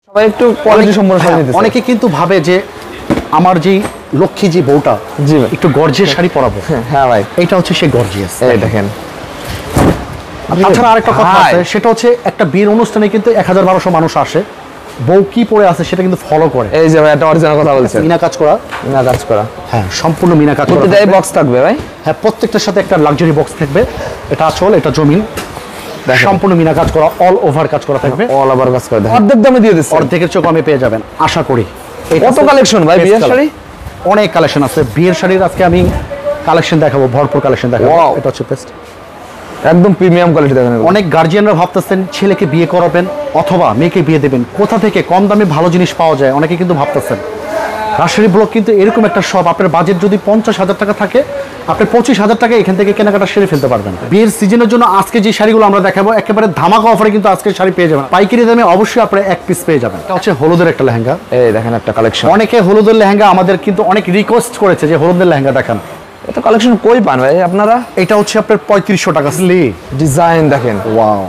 সবাই একটু কোয়ালিটি সম্পর্কে শাড়ি নিতেছে। অনেকে কিন্তু ভাবে যে আমার যে লক্ষ্মী যে বউটা জি ভাই একটু গর্জিয়াস শাড়ি পরাবো। হ্যাঁ ভাই এটা হচ্ছে সেই গর্জিয়াস। এই দেখেন। তাছাড়া আরেকটা কথা আছে, সেটা হচ্ছে একটা বিয়ের অনুষ্ঠানে কিন্তু 1000-1200 মানুষ আসে, বউ কি পরে আছে সেটা কিন্তু ফলো করে। এই যে ভাই একটা অরিজিনাল কথা বলছেন, মিনা কাজ করা। মিনা কাজ করা, হ্যাঁ সম্পূর্ণ মিনা কাজ করা। প্রতিটাই বক্স থাকবে ভাই। হ্যাঁ প্রত্যেকটার সাথে একটা লাক্সারি বক্স থাকবে। এটা আঁচল, এটা জমিন, সম্পূর্ণ মিনা কাজ করা, অল ওভার কাজ করা থাকবে। অল ওভার কাজ করা, অর্ধেক দামে দিয়ে দিচ্ছে। অর্ধেকের চেয়ে কমে পেয়ে যাবেন আশা করি। কত কালেকশন ভাই বিয়ের শাড়ি? অনেক কালেকশন আছে বিয়ের শাড়ির। আজকে আমি কালেকশন দেখাবো, ভরপুর কালেকশন দেখাবো। এটা হচ্ছে পেস্ট, একদম প্রিমিয়াম কোয়ালিটি দেখেন। অনেক গার্জিয়ানরা ভাবতেছেন ছেলেকে বিয়ে করাবেন অথবা মেয়েকে বিয়ে দেবেন, কোথা থেকে কম দামে ভালো জিনিস পাওয়া যায়, অনেকে কিন্তু ভাবতেছেন। রাজশাহী ব্লক কিন্তু এরকম একটা শপ, আপনার বাজেট যদি 50,000 টাকা থাকে, আপনি 25,000 টাকা এখান থেকে কেনাকাটা সেরে ফেলতে পারবেন। বিয়ের সিজনের জন্য আজকে যে শাড়িগুলো আমরা দেখাবো একেবারে ধামাকা অফারে কিন্তু আজকে শাড়ি পেয়ে যাবেন। পাইকারি দামে অবশ্যই আপনারা এক পিস পেয়ে যাবেন। এটা হচ্ছে হলুদের একটা লেহেঙ্গা। এই দেখেন একটা কালেকশন। অনেকে হলুদের লেহেঙ্গা আমাদের কিন্তু অনেক রিকোয়েস্ট করেছে যে হলুদের লেহেঙ্গা দেখান। এটা কালেকশন কই পান ভাই আপনারা? এটা হচ্ছে আপনার 3500 টাকা। ডিজাইন দেখেন, ওয়াও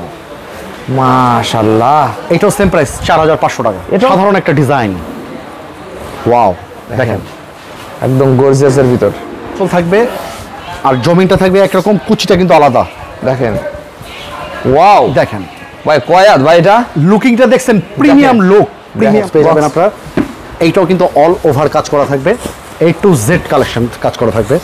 মাশাআল্লাহ। এটাও সেম প্রাইস 4500 টাকা। এটা সাধারণ একটা ডিজাইন। ওয়াও দেখেন, একদম গর্জিয়াসের ভিতর ফুল থাকবে আর জমিনটা থাকবে একরকম, কুচিটা কিন্তু আলাদা। দেখেন ওয়াও, দেখেন ভাই কয়াত ভাই, এটা লুকিংটা দেখছেন, প্রিমিয়াম লুক, প্রিমিয়াম পেয়ে যাবেন আপনারা। এইটাও কিন্তু অল ওভার কাজ করা থাকবে, A to Z কালেকশন কাজ করা থাকবে।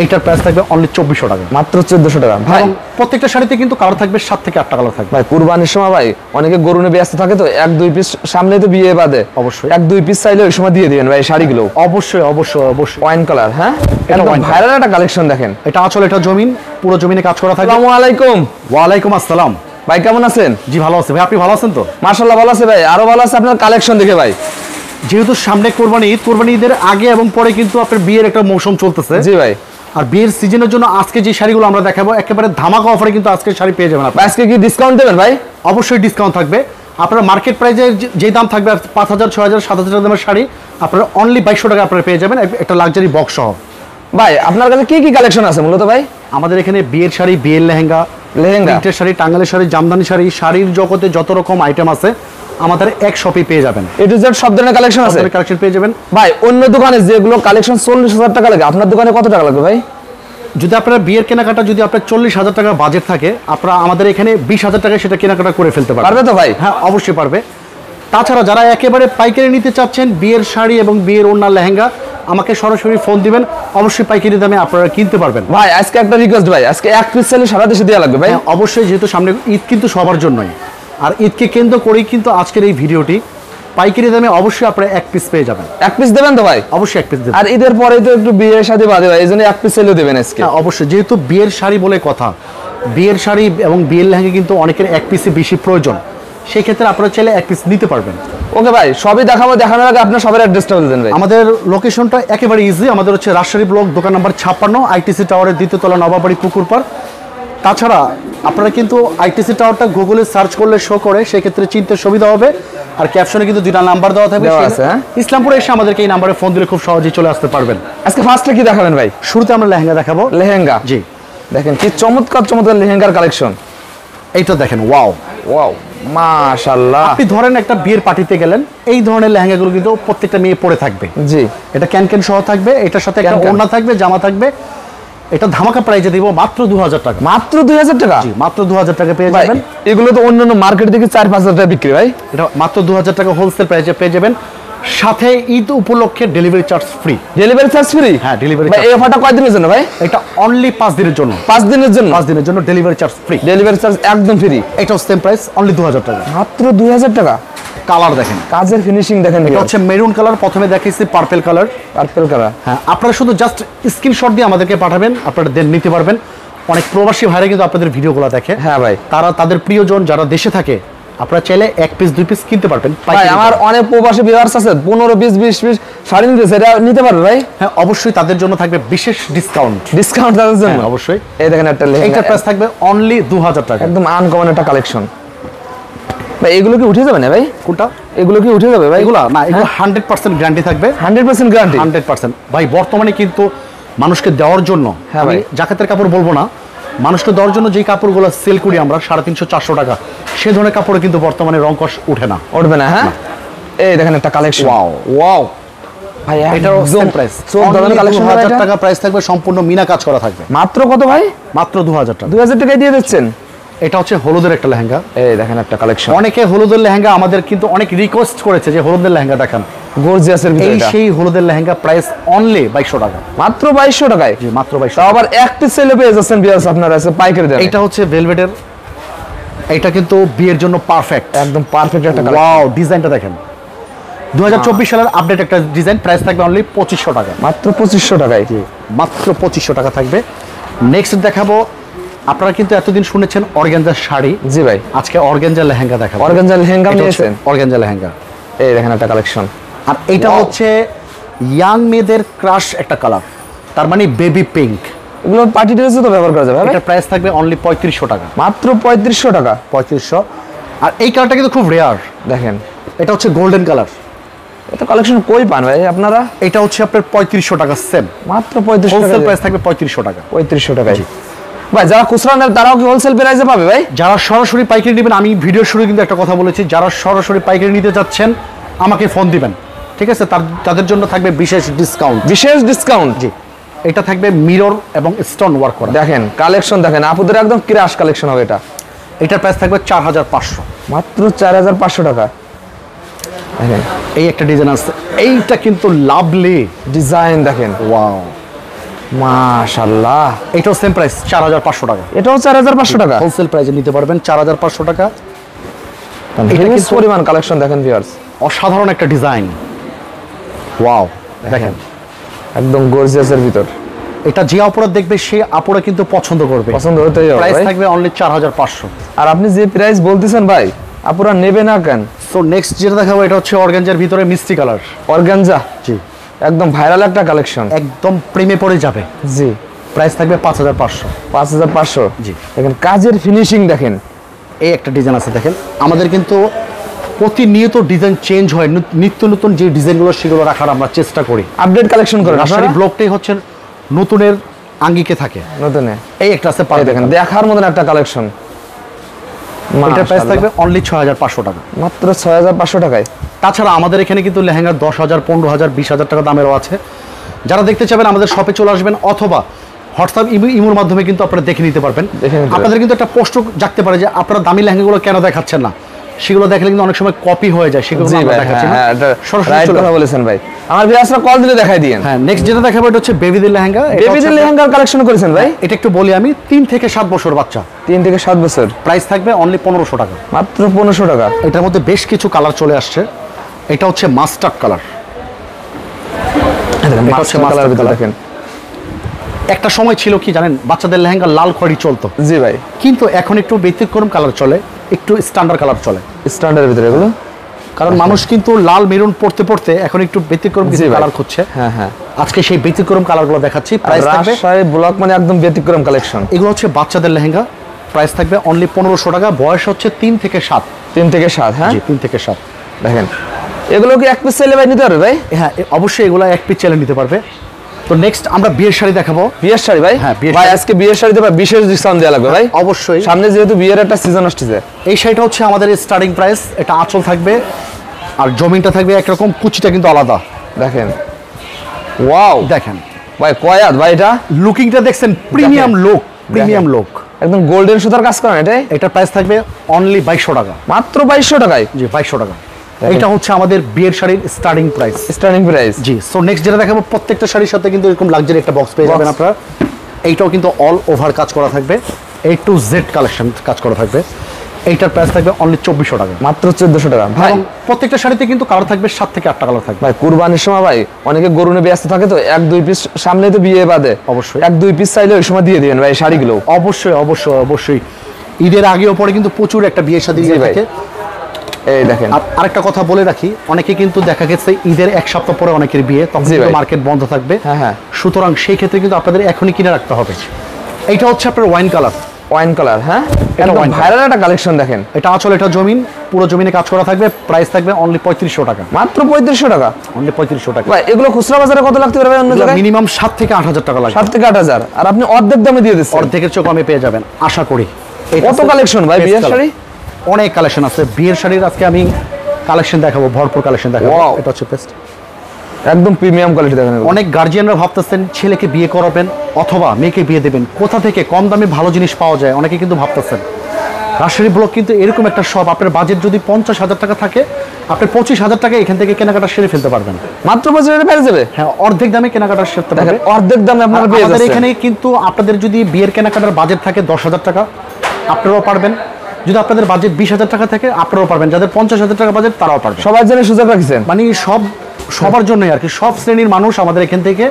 এইটার প্রাইস থাকবে অনলি 2400 টাকা, মাত্র 1400 টাকা ভাই। প্রত্যেকটা শাড়িতে কিন্তু কালার থাকবে 7 থেকে 8টা কালার থাকবে। ভাই কুরবানির সময় ভাই অনেকে গরু নিয়ে ব্যস্ত থাকে, তো 1-2 পিস সামনে তো বিয়ে বাদে, অবশ্যই 1-2 পিস চাইলে ওই সময় দিয়ে দিবেন ভাই শাড়িগুলো। অবশ্যই অবশ্যই অবশ্যই। ওয়াইন কালার, হ্যাঁ একদম ভাইরাল একটা কালেকশন দেখেন। এটা আঁচল, এটা জমিন, পুরো জমিনে কাজ করা থাকবে। আসসালামু আলাইকুম। ওয়ালাইকুম আসসালাম। ভাই কেমন আছেন? জি ভালো আছি ভাই, আপনি ভালো আছেন তো? মাশাআল্লাহ ভালো আছে ভাই, আরো ভালো আছে আপনার কালেকশন দেখে ভাই। যেহেতু সামনে কোরবানি ঈদ, কোরবানি ঈদের আগে এবং পরে কিন্তু আপনার বিয়ের একটা মৌসুম চলতেছে। জি ভাই। আর বিয়ের সিজনের জন্য আজকে যে শাড়িগুলো আমরা দেখাবো একেবারে ধামাকা অফারে কিন্তু আজকে শাড়ি পেয়ে যাবেন আপনারা। আজকে কি ডিসকাউন্ট দেবেন ভাই? অবশ্যই ডিসকাউন্ট থাকবে। আপনার মার্কেট প্রাইসে যে দাম থাকবে 5000, 6000, 7000 টাকা দামের শাড়ি আপনারা অনলি 2200 টাকা আপনারা পেয়ে যাবেন, একটা লাক্সারি বক্স সহ। ভাই আপনার কাছে কি কি কালেকশন আছে মূলত ভাই? আমাদের এখানে বিয়ের শাড়ি, বিয়ের লেহেঙ্গা, প্রিন্টের শাড়ি, টাঙ্গালের শাড়ি, জামদানি শাড়ি, শাড়ির জগতে যত রকম আইটেম আছে আমাদের এক শপে পেয়ে যাবেন। এ টু জেড সব ধরনের কালেকশন আছে, কালেকশন পেয়ে যাবেন। ভাই অন্য দোকানে যেগুলো কালেকশন 40000 টাকা লাগে, আপনার দোকানে কত টাকা লাগবে ভাই? যদি আপনার বিয়ের কেনাকাটা যদি আপনার 40,000 টাকা বাজেট থাকে, আপনারা আমাদের এখানে 20,000 টাকায় সেটা কেনাকাটা করে ফেলতে পারবেন। পারবে তো ভাই? হ্যাঁ অবশ্যই পারবে। তাছাড়া যারা একেবারে পাইকারি নিতে চাচ্ছেন বিয়ের শাড়ি এবং বিয়ের ওড়না লেহেঙ্গা, আমাকে সরাসরি ফোন দিবেন, অবশ্যই পাইকারি দামে আপনারা কিনতে পারবেন। ভাই আজকে একটা রিকোয়েস্ট ভাই, আজকে এক পিস চাইলে সারা দেশে দেওয়া লাগবে ভাই। অবশ্যই, যেহেতু সামনে ঈদ কিন্তু সবার জন্যই, আর ঈদকে কেন্দ্র করেই কিন্তু আজকের এই ভিডিওটি। পাইকারি দামে অবশ্যই আপনারা এক পিস পেয়ে যাবেন। এক পিস দেবেন তো ভাই? অবশ্যই এক পিস দেবেন। আর ঈদের পরে তো একটু বিয়ের শাদী বাদে ভাই, এইজন্য এক পিস চাইলেও দেবেন আজকে। অবশ্যই, যেহেতু বিয়ের শাড়ি বলে কথা, বিয়ের শাড়ি এবং বিয়ের লেহেঙ্গা কিন্তু অনেকের এক পিসে বেশি প্রয়োজন, সেই ক্ষেত্রে আপনারা চাইলে এক পিস নিতে পারবেন। ওকে ভাই, সবই দেখাবো, দেখানোর আগে আপনার সবার অ্যাড্রেসটা বলে দেন ভাই। আমাদের লোকেশনটা একেবারে ইজি। আমাদের হচ্ছে রাজশাহী ব্লক, দোকান নাম্বার 56, আইটিসি টাওয়ারের 2য় তলা, নবাবাড়ি পুকুরপাড়। তাছাড়া আপনারা কিন্তু আইটিসি টাওয়ারটা গুগলে সার্চ করলে শো করে, সেক্ষেত্রে চিনতে সুবিধা হবে। আর ক্যাপশনে কিন্তু 2টা নাম্বার দেওয়া থাকবে, ইসলামপুরে এসে আমাদেরকে এই নাম্বারে ফোন দিলে খুব সহজেই চলে আসতে পারবেন। আজকে ফার্স্টে কি দেখাবেন ভাই? শুরুতে আমরা লেহেঙ্গা দেখাবো। লেহেঙ্গা, জি দেখেন কি চমৎকার চমৎকার লেহেঙ্গার কালেকশন। এইটা দেখেন, ওয়াও ওয়াও মাশাআল্লাহ। আপনি ধরেন একটা বিয়ের পার্টিতে গেলেন, এই ধরনের লেহেঙ্গাগুলো কিন্তু প্রত্যেকটা মেয়ে পরে থাকবে। জি, এটা ক্যান সহ থাকবে, এটার সাথে একটা ওড়না থাকবে, জামা থাকবে। এটা ধামাকা প্রাইসে দিব মাত্র 2000 টাকা। মাত্র 2000 টাকা? জি মাত্র 2000 টাকা পেয়ে যাবেন। এগুলো তো অন্যান্য মার্কেট থেকে 4-5 টাকা বিক্রি ভাই, এটা মাত্র 2000 টাকা হোলসেল প্রাইসে পেয়ে যাবেন। সাথে ঈদ উপলক্ষে delivery charge free. Delivery charge free? হ্যাঁ ডেলিভারি। ভাই এই অফারটা কয় দিনের জন্য ভাই? এটা অনলি 5 দিনের জন্য। 5 দিনের জন্য? 5 দিনের জন্য delivery charge free. Delivery charge একদম ফ্রি। এটাও সেম প্রাইস, অনলি 2000 টাকা। মাত্র 2000 টাকা। কালার দেখেন, কাজের ফিনিশিং দেখেন। এটা হচ্ছে মেরুন কালার, প্রথমে দেখাইছি পার্পল কালার। পার্পল কালার, হ্যাঁ আপনারা শুধু জাস্ট স্ক্রিনশট দিয়ে আমাদেরকে পাঠাবেন, আপনারা দেন নিতে পারবেন। অনেক প্রবাসী ভাইরা কিন্তু আপনাদের ভিডিওগুলো দেখে। হ্যাঁ ভাই, তারা তাদের প্রিয়জন যারা দেশে থাকে, আপনারা চাইলে এক পিস 2 পিস কিনতে পারবেন। ভাই আমার অনেক প্রবাসী ভিউয়ার্স আছে, 15-20 পিস শাড়ি নিতে, সেটা নিতে পারবে ভাই? হ্যাঁ অবশ্যই, তাদের জন্য থাকবে বিশেষ ডিসকাউন্ট। ডিসকাউন্ট তাদের জন্য অবশ্যই। এই দেখেন একটা লেহেঙ্গা, এইটার প্রাইস থাকবে অনলি 2000 টাকা। একদম আনকমন একটা কালেকশন ভাই। এগুলো কি উঠে যাবে না ভাই? কোনটা? এগুলো কি উঠে যাবে ভাই? এগুলো না, এগুলো 100% গ্যারান্টি থাকবে। 100% গ্যারান্টি? 100% ভাই। বর্তমানে কিন্তু মানুষকে দেওয়ার জন্য, হ্যাঁ ভাই, জাকাতের কাপড় বলবো না, মানুষকে দেওয়ার জন্য যেই কাপড়গুলো সেল করি আমরা 350-400 টাকা, সে ধরনের কাপড়ে কিন্তু বর্তমানে রং কস উঠে না, উঠবে না। হ্যাঁ এই দেখেন একটা কালেকশন, ওয়াও ওয়াও ভাই, এটার একদম প্রাইস চোখ ধাঁধানো কালেকশন। 2000 টাকা প্রাইস থাকবে, সম্পূর্ণ মিনা কাজ করা থাকবে। মাত্র কত ভাই? মাত্র 2000 টাকা। 2000 টাকায় দিয়ে দিচ্ছেন। এটা হচ্ছে হলুদের একটা লেহেঙ্গা। এই দেখেন একটা কালেকশন। অনেকে হলুদের লেহেঙ্গা আমাদের কিন্তু অনেক রিকোয়েস্ট করেছে যে হলুদের লেহেঙ্গা দেখান। গর্জিয়াসের ভিতরে এই এটা সেই হলুদের লেহেঙ্গা, প্রাইস অনলি 2200 টাকা। মাত্র 2200 টাকায়। জি মাত্র 2200। তাও আবার এক পিস সেলে পেয়ে যাচ্ছেন ভিউয়ার্স আপনারা, আছে পাইকারি দামে। এটা হচ্ছে ভেলভেটের, এটা কিন্তু বিয়ের জন্য পারফেক্ট, একদম পারফেক্ট একটা কালেকশন। ওয়াও ডিজাইনটা দেখেন, 2024 সালের আপডেট একটা ডিজাইন। প্রাইস থাকবে অনলি 2500 টাকা। মাত্র 2500 টাকায়। মাত্র 2500 টাকা থাকবে। নেক্সট দেখাবো, আপনারা কিন্তু এতদিন শুনেছেন অর্গানজার শাড়ি। জি ভাই, আজকে অর্গানজার লেহেঙ্গা দেখাবো। অর্গানজা লেহেঙ্গা নিয়েছেন? অর্গানজা লেহেঙ্গা। এই দেখেন একটা কালেকশন। আর এটা হচ্ছে ইয়াং মেয়েদের ক্রাশ একটা কালার, তার মানে বেবি পিঙ্ক। এগুলো পার্টি ড্রেসে তো ব্যবহার করা যাবে। এটা প্রাইস থাকবে অনলি 3500 টাকা। মাত্র 3500 টাকা। 3500। আর এই কালারটা কিন্তু খুব রেয়ার, দেখেন এটা হচ্ছে গোল্ডেন কালার। এটা কালেকশন কই পান ভাই আপনারা? এটা হচ্ছে আপনার 3500 টাকা সেম। মাত্র 3500 হোলসেল টাকা। প্রাইস থাকবে 3500 টাকা। 3500 টাকায়। ভাই যারা খুচরা নেন তারাও কি হোলসেল প্রাইসে পাবে ভাই? যারা সরাসরি পাইকারি নেবেন, আমি ভিডিওর শুরুতে কিন্তু একটা কথা বলেছি, যারা সরাসরি পাইকারি নিতে যাচ্ছেন আমাকে ফোন দিবেন, ঠিক আছে? তাদের জন্য থাকবে বিশেষ ডিসকাউন্ট। বিশেষ ডিসকাউন্ট। জি, এটা থাকবে মিরর এবং স্টোন ওয়ার্ক করা। দেখেন কালেকশন দেখেন, আপুদের একদম ক্রাশ কালেকশন হবে এটা। এটার প্রাইস থাকবে 4500। মাত্র 4500 টাকা। দেখেন এই একটা ডিজাইন আছে, এইটা কিন্তু লাভলি ডিজাইন দেখেন, ওয়াও মাশাআল্লাহ। এটাও সেম প্রাইস 4500 টাকা। এটাও 4500 টাকা। হোলসেল প্রাইসে নিতে পারবেন 4500 টাকা। এটা কি পরিমাণ কালেকশন দেখেন ভিউয়ার্স, অসাধারণ একটা ডিজাইন, ওয়াও দেখেন, একদম গর্জিয়াসের ভিতর। এটা যে অপরাধ দেখবে সে অপরাধ কিন্তু পছন্দ করবে। পছন্দ হতেই হবে প্রাইস ভাই। থাকবে অনলি 4500। আর আপনি যে প্রাইস বলতেছেন ভাই, আপুরা নেবে না কেন? সো নেক্সট যেটা দেখাবো, এটা হচ্ছে অর্গানজার ভিতরে মিষ্টি কালার। অর্গানজা, জি একদম ভাইরাল একটা কালেকশন। একদম প্রেমে পড়ে যাবে। জি, প্রাইস থাকবে 5500। 5500। জি। দেখেন কাজের ফিনিশিং দেখেন। এই একটা ডিজাইন আছে দেখেন, আমাদের কিন্তু প্রতিনিয়ত ডিজাইন চেঞ্জ হয়, নিত্য নতুন যে ডিজাইনগুলো সেগুলো রাখার আমরা চেষ্টা করি। আপডেট কালেকশন করেন রাজশাহী আপনারা? ব্লকটাই হচ্ছে নতুনের আঙ্গিকে থাকে। নতুনে এই একটা আছে, এই দেখেন দেখার মতন একটা কালেকশন। এটার প্রাইস থাকবে অনলি 6500 টাকা। মাত্র 6500 টাকায়। তাছাড়া আমাদের এখানে কিন্তু লেহেঙ্গা 10,000, 15,000, 20,000 টাকা দামেরও আছে। যারা দেখতে চাবেন আমাদের শপে চলে আসবেন, অথবা হোয়াটসঅ্যাপ ইমোর মাধ্যমে কিন্তু আপনারা দেখে নিতে পারবেন। আপনাদের কিন্তু একটা প্রশ্ন জাগতে পারে যে আপনারা দামি লেহেঙ্গাগুলো কেন দেখাচ্ছেন না, সেগুলো দেখলে কিন্তু অনেক সময় কপি হয়ে যায়, সেগুলো আমরা দেখাচ্ছি না। রাইট কথা বলেছেন ভাই, আমার ভিউয়ার্সরা কল দিলে দেখাই দিয়েন। হ্যাঁ, নেক্সট যেটা দেখাবো এটা হচ্ছে বেবিদের লেহেঙ্গা। বেবিদের লেহেঙ্গার কালেকশন করেছেন ভাই? এটা একটু বলি আমি, 3 থেকে 7 বছর বাচ্চা। 3 থেকে 7 বছর। প্রাইস থাকবে অনলি 1500 টাকা। মাত্র 1500 টাকা। এটার মধ্যে বেশ কিছু কালার চলে আসছে। এটা হচ্ছে মাস্টার্ড কালার। এটা হচ্ছে মাস্টার কালার দেখেন। একটা সময় ছিল কি জানেন, বাচ্চাদের লেহেঙ্গা লাল খয়েরি চলতো। জি ভাই। কিন্তু এখন একটু ব্যতিক্রম কালার চলে, একটু স্ট্যান্ডার্ড কালার চলে। স্ট্যান্ডার্ডের ভিতরে এগুলো, কারণ মানুষ কিন্তু লাল মেরুন পড়তে পড়তে এখন একটু ব্যতিক্রম কিছু কালার খুঁজছে। হ্যাঁ হ্যাঁ, আজকে সেই ব্যতিক্রম কালারগুলো দেখাচ্ছি। প্রাইস থাকবে, রাজশাহী ব্লক মানে একদম ব্যতিক্রম কালেকশন। এগুলো হচ্ছে বাচ্চাদের লেহেঙ্গা। প্রাইস থাকবে অনলি 1500 টাকা। বয়স হচ্ছে 3 থেকে 7। 3 থেকে 7। হ্যাঁ, জি 3 থেকে 7। দেখেন এগুলো কি এক পিস সেলে ভাই নিতে পারবে ভাই? হ্যাঁ অবশ্যই এগুলো এক পিস চ্যালেঞ্জ নিতে পারবে। তো নেক্সট আমরা বিয়ের শাড়ি দেখাবো। বিয়ের শাড়ি ভাই? হ্যাঁ, বিয়ের ভাই শাড়ি। আজকে বিয়ের শাড়িতে ভাই বিশেষ ডিসকাউন্ট দেওয়া লাগবে ভাই। অবশ্যই, সামনে যেহেতু বিয়ের একটা সিজন আসছে। এই শাড়িটা হচ্ছে আমাদের স্টার্টিং প্রাইস। এটা আঁচল থাকবে আর জমিনটা থাকবে একরকম, কুচিটা কিন্তু আলাদা। দেখেন ওয়াও, দেখেন ভাই কয়াত ভাই, এটা লুকিংটা দেখছেন, প্রিমিয়াম লুক, প্রিমিয়াম লুক, একদম গোল্ডেন সুতার কাজ করেন এটাই। এটা প্রাইস থাকবে অনলি 2200 টাকা। মাত্র 2200 টাকায়। জি 2200 টাকা। এটা হচ্ছে আমাদের বিয়ের শাড়ির স্টার্টিং প্রাইস। Starting price. জি। সো নেক্সট যেটা দেখাবো, প্রত্যেকটা শাড়ির সাথে কিন্তু এরকম লাক্সারি একটা বক্স পেয়ে যাবেন আপনারা। এইটাও কিন্তু অল ওভার কাজ করা থাকবে, A to Z কালেকশন কাজ করা থাকবে। এইটার প্রাইস থাকবে অনলি 2400 টাকা। মাত্র 1400 টাকা ভাই। প্রত্যেকটা শাড়িতে কিন্তু কালার থাকবে 7 থেকে 8টা কালার থাকবে। ভাই কুরবানির সময় ভাই অনেকে গরু নিয়ে ব্যস্ত থাকে, তো 1-2 পিস সামনে তো বিয়ে বাদে অবশ্যই 1-2 পিস চাইলে ওই সময় দিয়ে দিবেন ভাই শাড়িগুলো। অবশ্যই অবশ্যই অবশ্যই। ঈদের আগেও পরে কিন্তু প্রচুর একটা বিয়ের শাদী থাকে। এই দেখেন আরেকটা কথা বলে রাখি, অনেকে কিন্তু দেখা গেছে ঈদের 1 সপ্তাহ পরে অনেকের বিয়ে, তখন কিন্তু মার্কেট বন্ধ থাকবে। হ্যাঁ হ্যাঁ, সুতরাং সেই ক্ষেত্রে কিন্তু আপনাদের এখনই কিনে রাখতে হবে। এইটা হচ্ছে আপনার ওয়াইন কালার। ওয়াইন কালার, হ্যাঁ এটা ভাইরাল একটা কালেকশন দেখেন। এটা আঁচল, এটা জমিন, পুরো জমিনে কাজ করা থাকবে। প্রাইস থাকবে অনলি 3500 টাকা। মাত্র 3500 টাকা। অনলি 3500 টাকা। ভাই এগুলো খুচরা বাজারে কত লাগতে পারে ভাই অন্য জায়গায়? মিনিমাম 7 থেকে 8000 টাকা লাগবে। 7 থেকে 8000, আর আপনি অর্ধেক দামে দিয়ে দিচ্ছেন। অর্ধেকের চেয়ে কমে পেয়ে যাবেন আশা করি। কত কালেকশন ভাই বিয়ের শাড়ি? অনেক কালেকশন আছে বিয়ের শাড়ির। আজকে আমি কালেকশন দেখাবো, ভরপুর কালেকশন দেখাবো। Wow! এটা হচ্ছে পেস্ট। একদম প্রিমিয়াম কোয়ালিটি দেখেন এগুলো। অনেক গার্জিয়ানরা ভাবতেছেন ছেলেকে বিয়ে করাবেন অথবা মেয়েকে বিয়ে দেবেন, কোথা থেকে কম দামে ভালো জিনিস পাওয়া যায়, অনেকে কিন্তু ভাবতেছেন। রাজশাহী ব্লক কিন্তু এরকম একটা শপ, আপনার বাজেট যদি 50,000 টাকা থাকে, আপনি 25,000 টাকা এখান থেকে কেনাকাটা সেরে ফেলতে পারবেন। মাত্র 25 পেয়ে যাবে। হ্যাঁ, অর্ধেক দামে কেনাকাটা সেরতে দেখেন পারবেন। অর্ধেক দামে আপনারা পেয়ে আমাদের যাচ্ছেন। এখানে কিন্তু আপনাদের যদি বিয়ের কেনাকাটার বাজেট থাকে 10,000 টাকা, আপনারাও পারবেন। যদি আপনাদের বাজেট 20,000 টাকা থাকে, আপনারাও পারবেন। যাদের 50,000 টাকা বাজেট, তারাও পারবেন। সবার জন্য সুযোগ রাখছেন। মানে সবার জন্যই আর কি, সব শ্রেণীর মানুষ আমাদের এখান থেকে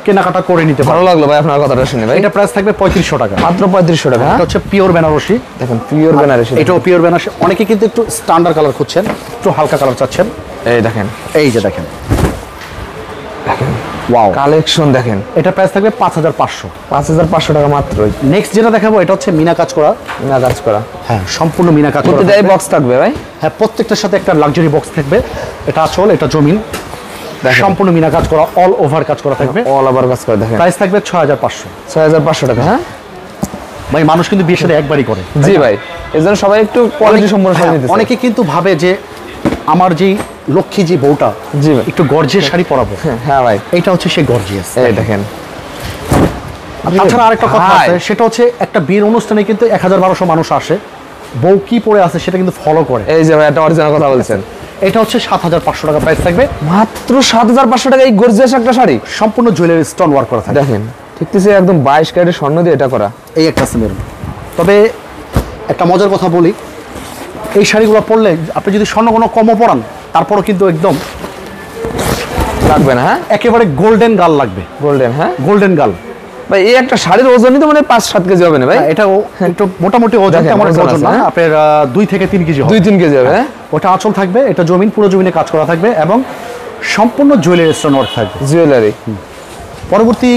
কেনাকাটা করে নিতে পারে। ভালো লাগলো ভাই আপনার কথাটা শুনে ভাই। এটা প্রাইস থাকবে 3500 টাকা, মাত্র 3500 টাকা। এটা হচ্ছে পিওর বেনারসি। দেখেন পিওর বেনারসি। এটাও পিওর বেনারসি। অনেকে কিন্তু একটু স্ট্যান্ডার্ড কালার খুঁজছেন, একটু হালকা কালার চাচ্ছেন। এই দেখেন, এই যে দেখেন, দেখেন ওয়াও, কালেকশন দেখেন। এটা প্রাইস থাকবে 5500। 5500 টাকা মাত্রই। নেক্সট যেটা দেখাবো, এটা হচ্ছে মিনা কাজ করা। না কাজ করা, হ্যাঁ, সম্পূর্ণ মিনা কাজ করা প্রতিটাই থাকবে। বক্স থাকবে ভাই। হ্যাঁ, প্রত্যেকটার সাথে একটা লাক্সারি বক্স থাকবে। এটা আঁচল, এটা জমিন, দেখেন সম্পূর্ণ মিনা কাজ করা, অল ওভার কাজ করা থাকবে। অল ওভার কাজ করে দেখেন। প্রাইস থাকবে 6500। 6500 টাকা। হ্যাঁ ভাই, মানুষ কিন্তু বিয়ের সাথে একবারই করে। জি ভাই, এজন্য সবাই একটু কোয়ালিটি সম্পূর্ণ শাড়ি নিতে চায়। অনেকে কিন্তু ভাবে যে আমার যেই লক্ষ্মী যে বউটা, জি ভাই। একটু গর্জিয়াস শাড়ি পরাবো। হ্যাঁ ভাই, এইটা হচ্ছে সে গর্জিয়াস। এই দেখেন। তাছাড়া আরেকটা কথা ভাই। আছে, সেটা হচ্ছে একটা বিয়ের অনুষ্ঠানে কিন্তু 1000-1200 মানুষ আসে, বউ কি পরে আছে সেটা কিন্তু ফলো করে। এই যে ভাই একটা অরিজিনাল কথা বলছেন। এটা হচ্ছে 7500 টাকা প্রাইস থাকবে। মাত্র 7500 টাকা এই গর্জিয়াস একটা শাড়ি। সম্পূর্ণ জুয়েলারি স্টোন ওয়ার্ক করা থাকবে। দেখেন ঠিকতেছে একদম 22 ক্যারেটের স্বর্ণ দিয়ে এটা করা। এই একটা আছে মেরুন। তবে একটা মজার কথা বলি, এই শাড়িগুলো পরলে আপনি যদি স্বর্ণ কোনো কমও পরান, তারপরও কিন্তু একদম লাগবে না। হ্যাঁ একেবারে গোল্ডেন গাল লাগবে। গোল্ডেন। হ্যাঁ গোল্ডেন গাল ভাই, এই একটা শাড়ির ওজনই তো মানে 5-7 কেজি হবে না ভাই। এটাও একটু মোটামুটি ওজন, দেখেন, তেমন একটা ওজন ওজন আছে, না, হ্যাঁ? আপনার 2 থেকে 3 কেজি হবে। 2-3 কেজি হবে। হ্যাঁ ওটা আঁচল থাকবে, এটা জমিন, পুরো জমিনে কাজ করা থাকবে এবং সম্পূর্ণ জুয়েলারি স্টোন ওয়ার্ক থাকবে। জুয়েলারি। পরবর্তী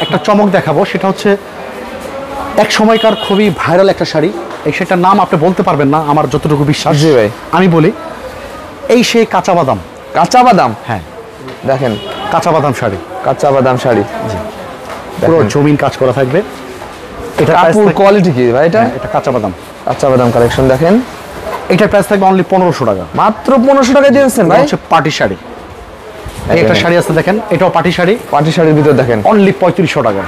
একটা চমক দেখাবো, সেটা হচ্ছে এক সময়কার খুবই ভাইরাল একটা শাড়ি। এই শাড়িটার নাম আপনি বলতে পারবেন না, আমার যতটুকু বিশ্বাস। জি ভাই। আমি বলি, এই সেই কাঁচা বাদাম। কাঁচা বাদাম। হ্যাঁ, দেখেন কাঁচা বাদাম শাড়ি, কাঁচা বাদাম শাড়ি। পুরো দেখেন। জমিন কাজ করা থাকবে। এটা কাপড় কোয়ালিটি কি ভাই এটা? এটা কাঁচা বাদাম। কাঁচা বাদাম কালেকশন দেখেন। এটার প্রাইস থাকবে অনলি 1500 টাকা। মাত্র 1500 টাকা দিয়েছেন এটা ভাই। হচ্ছে পার্টি শাড়ি। এই একটা দেখেন। শাড়ি আছে দেখেন, এটাও পার্টি শাড়ি, পাটি শাড়ির ভিতর দেখেন অনলি 3500 টাকা।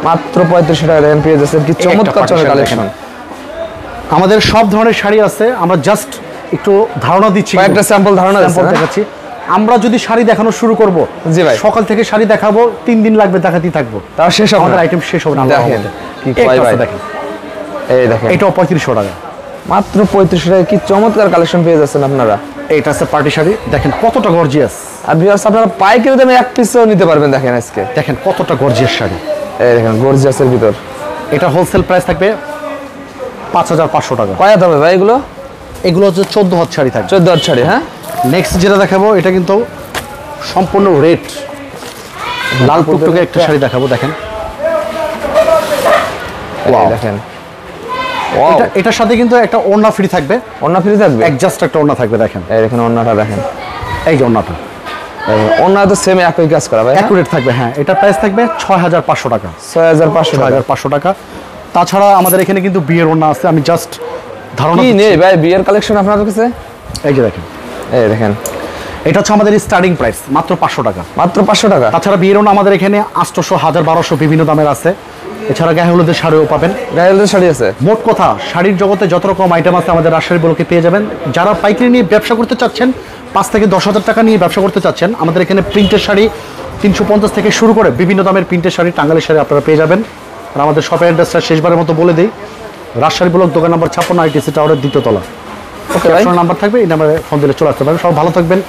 মাত্র 3500 টাকা দেখেন পেয়ে যাচ্ছেন। কি চমৎকার পাটি চমৎকার শাড়ি কালেকশন। দেখেন। আমাদের সব ধরনের শাড়ি আছে, আমরা জাস্ট একটু ধারণা দিচ্ছি, কয়েকটা স্যাম্পল ধারণা স্যাম্পল দিচ্ছেন, দেখাচ্ছি। আমরা যদি শাড়ি দেখানো শুরু করব, জি ভাই। সকাল থেকে শাড়ি দেখাবো, 3 দিন লাগবে, দেখাতেই থাকবো, তার শেষ হবে আমাদের না। আইটেম শেষ হবে না। আল্লাহর দেখেন রহমতে। কি এই কয় একটা ভাই। আছে দেখেন, এই দেখেন এটাও 3500 টাকা। মাত্র 3500 টাকা কি চমৎকার কালেকশন পেয়ে যাচ্ছেন আপনারা। এইটা আছে পার্টি শাড়ি, দেখেন কতটা গর্জিয়াস। আর ভিউয়ার্স আপনারা পাইকারি দামে এক পিসও নিতে পারবেন। দেখেন আজকে দেখেন কতটা গর্জিয়াস শাড়ি। এই দেখেন গর্জিয়াসের ভিতর। এটা হোলসেল প্রাইস থাকবে 5500 টাকা। কয় হবে ভাই এগুলো? এগুলো হচ্ছে 14 হাত শাড়ি থাকবে। 14 শাড়ি। হ্যাঁ নেক্সট যেটা দেখাবো, এটা কিন্তু সম্পূর্ণ রেড লাল টুকটুকে একটা শাড়ি দেখাবো। দেখেন এই দেখেন। ওয়াও, এটার সাথে কিন্তু একটা ওড়না ফ্রি থাকবে, ওড়না ফ্রি থাকবে। জাস্ট একটা ওড়না থাকবে। দেখেন এই দেখেন ওড়নাটা দেখেন। এই যে ওড়নাটা, ওড়না তো সেম একই কাজ করা ভাই। অ্যাকুরেট থাকবে। হ্যাঁ, এটার প্রাইস থাকবে 6500 টাকা। 6500 টাকা। 6500 টাকা। তাছাড়া আমাদের এখানে কিন্তু বিয়ের ওড়না আছে, আমি জাস্ট ধারণা কি দিচ্ছি। নেই ভাই বিয়ের কালেকশন আপনাদের কাছে? এই যে দেখেন, এই দেখেন এটা হচ্ছে আমাদের স্টার্টিং প্রাইস মাত্র 500 টাকা। মাত্র 500 টাকা। তাছাড়া বিয়ের ওড়না আমাদের এখানে 800, 1000, 1200 বিভিন্ন দামের আছে। এছাড়া গায়ে হলুদের শাড়িও পাবেন। গায়েলের শাড়ি আছে। মোট কথা, শাড়ির জগতে যত রকম আইটেম আছে আমাদের রাজশাহী ব্লকে পেয়ে যাবেন। যারা পাইকারি নিয়ে ব্যবসা করতে চাচ্ছেন, 5 থেকে 10,000 টাকা নিয়ে ব্যবসা করতে চাচ্ছেন, আমাদের এখানে প্রিন্টের শাড়ি 350 থেকে শুরু করে বিভিন্ন দামের প্রিন্টের শাড়ি, টাঙ্গালের শাড়ি আপনারা পেয়ে যাবেন। আর আমাদের শপের অ্যাড্রেসটা শেষবারের মতো বলে দিই, রাজশাহী ব্লক, দোকান নম্বর 56, ITC টাওয়ারের 2য় তলা। ওকে, আপনার নাম্বার থাকবে, এই নাম্বারে ফোন দিলে চলে আসতে পারবেন। সব ভালো থাকবেন,